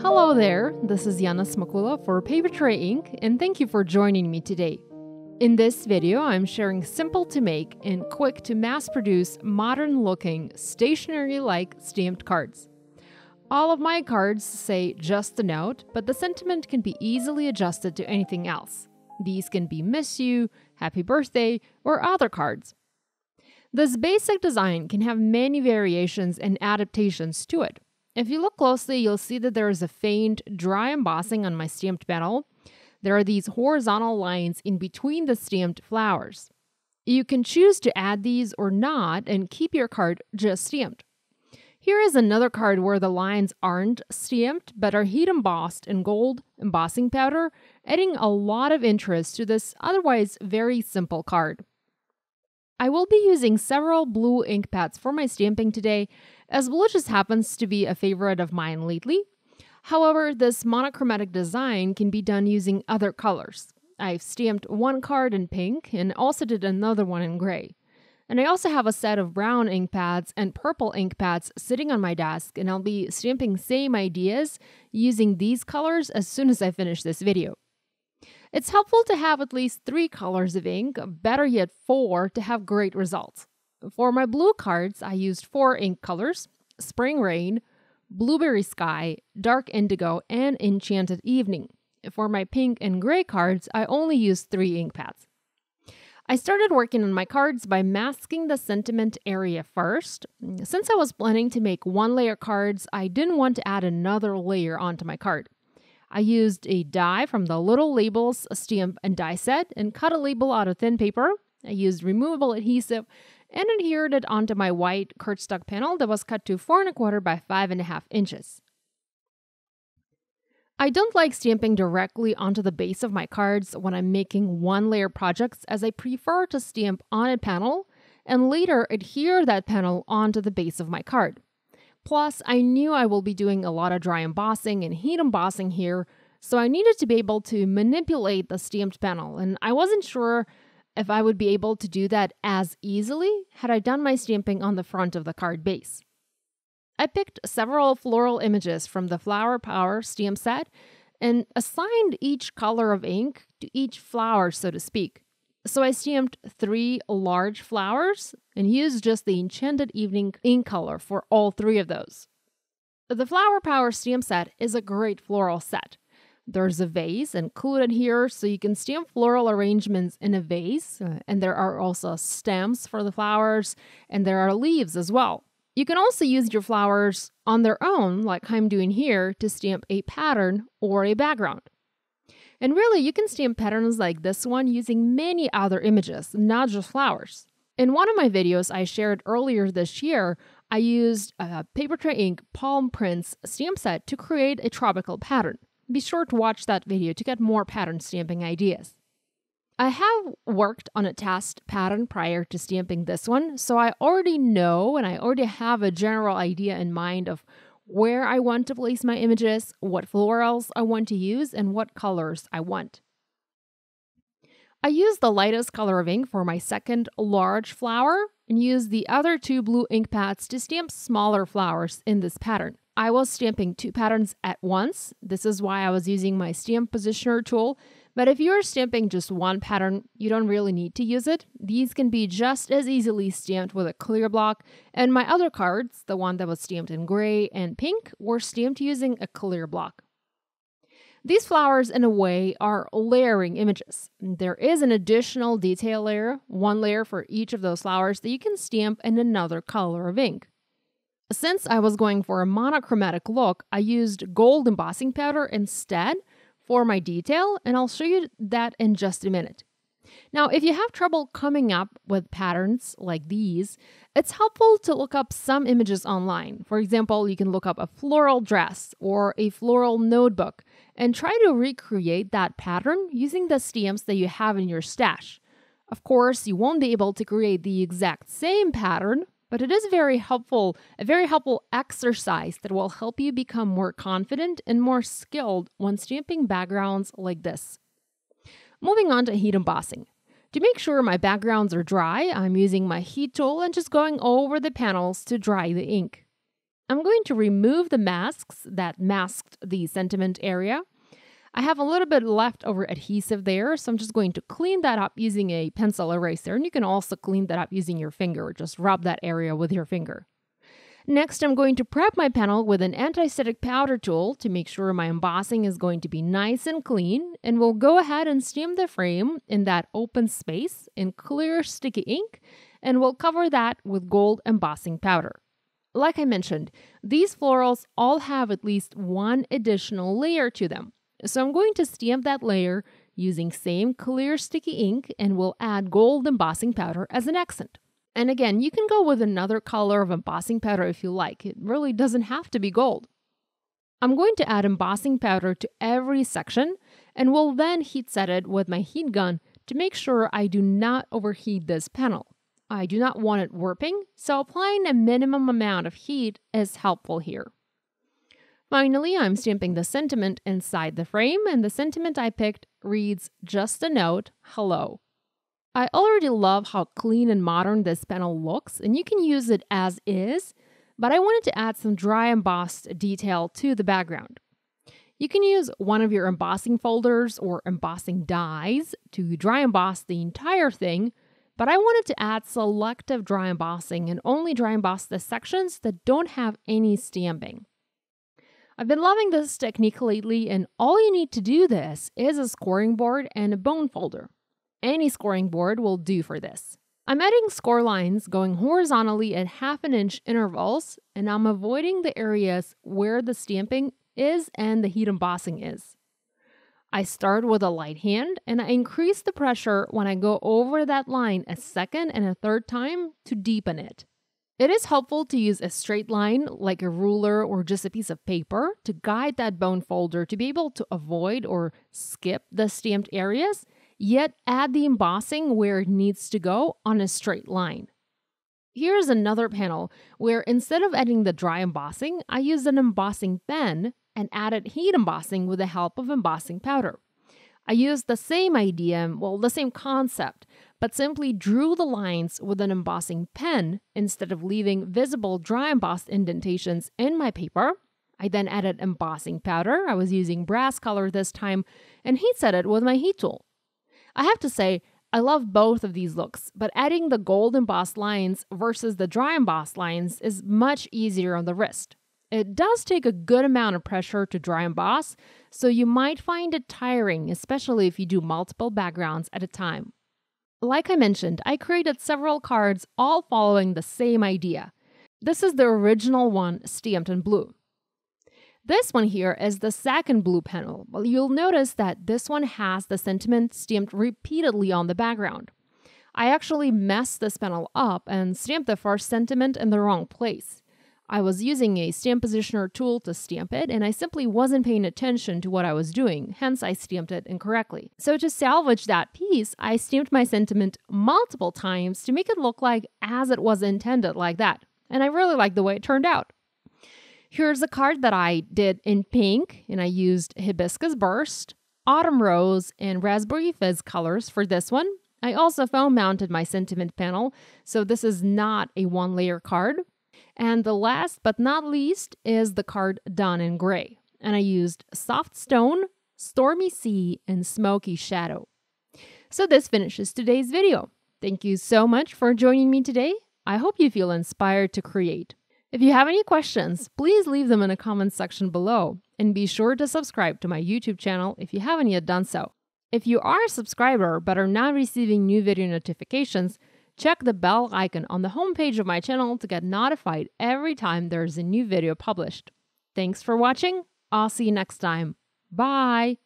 Hello there, this is Yana Smakula for Paper Tray Ink, and thank you for joining me today. In this video, I'm sharing simple to make and quick to mass produce modern-looking, stationery-like stamped cards. All of my cards say just a note, but the sentiment can be easily adjusted to anything else. These can be miss you, happy birthday, or other cards. This basic design can have many variations and adaptations to it. If you look closely, you'll see that there is a faint, dry embossing on my stamped panel. There are these horizontal lines in between the stamped flowers. You can choose to add these or not and keep your card just stamped. Here is another card where the lines aren't stamped but are heat embossed in gold embossing powder, adding a lot of interest to this otherwise very simple card. I will be using several blue ink pads for my stamping today, as blue just happens to be a favorite of mine lately. However, this monochromatic design can be done using other colors. I've stamped one card in pink and also did another one in gray. And I also have a set of brown ink pads and purple ink pads sitting on my desk, and I'll be stamping same ideas using these colors as soon as I finish this video. It's helpful to have at least 3 colors of ink, better yet 4 to have great results. For my blue cards, I used 4 ink colors: Spring Rain, Blueberry Sky, Dark Indigo, and Enchanted Evening. For my pink and gray cards, I only used 3 ink pads. I started working on my cards by masking the sentiment area first. Since I was planning to make 1-layer cards, I didn't want to add another layer onto my card. I used a die from the Little Labels stamp and die set and cut a label out of thin paper. I used removable adhesive and adhered it onto my white cardstock panel that was cut to 4 1/4 by 5.5 inches. I don't like stamping directly onto the base of my cards when I'm making 1-layer projects, as I prefer to stamp on a panel and later adhere that panel onto the base of my card. Plus, I knew I will be doing a lot of dry embossing and heat embossing here, so I needed to be able to manipulate the stamped panel, and I wasn't sure if I would be able to do that as easily had I done my stamping on the front of the card base. I picked several floral images from the Flower Power stamp set and assigned each color of ink to each flower, so to speak. So I stamped 3 large flowers and used just the Enchanted Evening ink color for all 3 of those. The Flower Power stamp set is a great floral set. There's a vase included here, so you can stamp floral arrangements in a vase, and there are also stems for the flowers, and there are leaves as well. You can also use your flowers on their own, like I'm doing here, to stamp a pattern or a background. And really, you can stamp patterns like this one using many other images, not just flowers. In one of my videos I shared earlier this year, I used a Paper Tray Ink Palm Prints stamp set to create a tropical pattern. Be sure to watch that video to get more pattern stamping ideas. I have worked on a test pattern prior to stamping this one, so I already know and I already have a general idea in mind of where I want to place my images, what florals I want to use, and what colors I want. I used the lightest color of ink for my second large flower and used the other 2 blue ink pads to stamp smaller flowers in this pattern. I was stamping 2 patterns at once. This is why I was using my stamp positioner tool. But if you're stamping just one pattern, you don't really need to use it. These can be just as easily stamped with a clear block, and my other cards, the one that was stamped in gray and pink, were stamped using a clear block. These flowers, in a way, are layering images. There is an additional detail layer, 1 layer for each of those flowers, that you can stamp in another color of ink. Since I was going for a monochromatic look, I used gold embossing powder instead for my detail, and I'll show you that in just a minute. Now, if you have trouble coming up with patterns like these, it's helpful to look up some images online. For example, you can look up a floral dress or a floral notebook and try to recreate that pattern using the stamps that you have in your stash. Of course, you won't be able to create the exact same pattern, but it is a very helpful exercise that will help you become more confident and more skilled when stamping backgrounds like this. Moving on to heat embossing. To make sure my backgrounds are dry, I'm using my heat tool and just going over the panels to dry the ink. I'm going to remove the masks that masked the sentiment area. I have a little bit leftover adhesive there, so I'm just going to clean that up using a pencil eraser. And you can also clean that up using your finger. Just rub that area with your finger. Next, I'm going to prep my panel with an anti-static powder tool to make sure my embossing is going to be nice and clean. And we'll go ahead and stamp the frame in that open space in clear sticky ink. And we'll cover that with gold embossing powder. Like I mentioned, these florals all have at least one additional layer to them. So I'm going to stamp that layer using same clear sticky ink, and we'll add gold embossing powder as an accent. And again, you can go with another color of embossing powder if you like. It really doesn't have to be gold. I'm going to add embossing powder to every section, and will then heat set it with my heat gun to make sure I do not overheat this panel. I do not want it warping, so applying a minimum amount of heat is helpful here. Finally, I'm stamping the sentiment inside the frame, and the sentiment I picked reads just a note, hello. I already love how clean and modern this panel looks, and you can use it as is, but I wanted to add some dry embossed detail to the background. You can use one of your embossing folders or embossing dies to dry emboss the entire thing, but I wanted to add selective dry embossing and only dry emboss the sections that don't have any stamping. I've been loving this technique lately, and all you need to do this is a scoring board and a bone folder. Any scoring board will do for this. I'm adding score lines going horizontally at 1/2 inch intervals, and I'm avoiding the areas where the stamping is and the heat embossing is. I start with a light hand, and I increase the pressure when I go over that line a second and a third time to deepen it. It is helpful to use a straight line like a ruler or just a piece of paper to guide that bone folder to be able to avoid or skip the stamped areas, yet add the embossing where it needs to go on a straight line. Here's another panel where instead of adding the dry embossing, I used an embossing pen and added heat embossing with the help of embossing powder. I used the same idea, the same concept, but simply drew the lines with an embossing pen instead of leaving visible dry embossed indentations in my paper. I then added embossing powder. I was using brass color this time, and heat set it with my heat tool. I have to say, I love both of these looks, but adding the gold embossed lines versus the dry embossed lines is much easier on the wrist. It does take a good amount of pressure to dry emboss, so you might find it tiring, especially if you do multiple backgrounds at a time. Like I mentioned, I created several cards all following the same idea. This is the original one stamped in blue. This one here is the second blue panel. Well, you'll notice that this one has the sentiment stamped repeatedly on the background. I actually messed this panel up and stamped the first sentiment in the wrong place. I was using a stamp positioner tool to stamp it, and I simply wasn't paying attention to what I was doing, hence I stamped it incorrectly. So to salvage that piece, I stamped my sentiment multiple times to make it look like as it was intended, like that. And I really like the way it turned out. Here's a card that I did in pink, and I used Hibiscus Burst, Autumn Rose, and Raspberry Fizz colors for this one. I also foam mounted my sentiment panel, so this is not a one-layer card. And the last but not least is the card done in gray. And I used Soft Stone, Stormy Sea, and Smokey Shadow. So this finishes today's video. Thank you so much for joining me today. I hope you feel inspired to create. If you have any questions, please leave them in the comments section below. And be sure to subscribe to my YouTube channel if you haven't yet done so. If you are a subscriber but are not receiving new video notifications, check the bell icon on the homepage of my channel to get notified every time there's a new video published. Thanks for watching. I'll see you next time. Bye!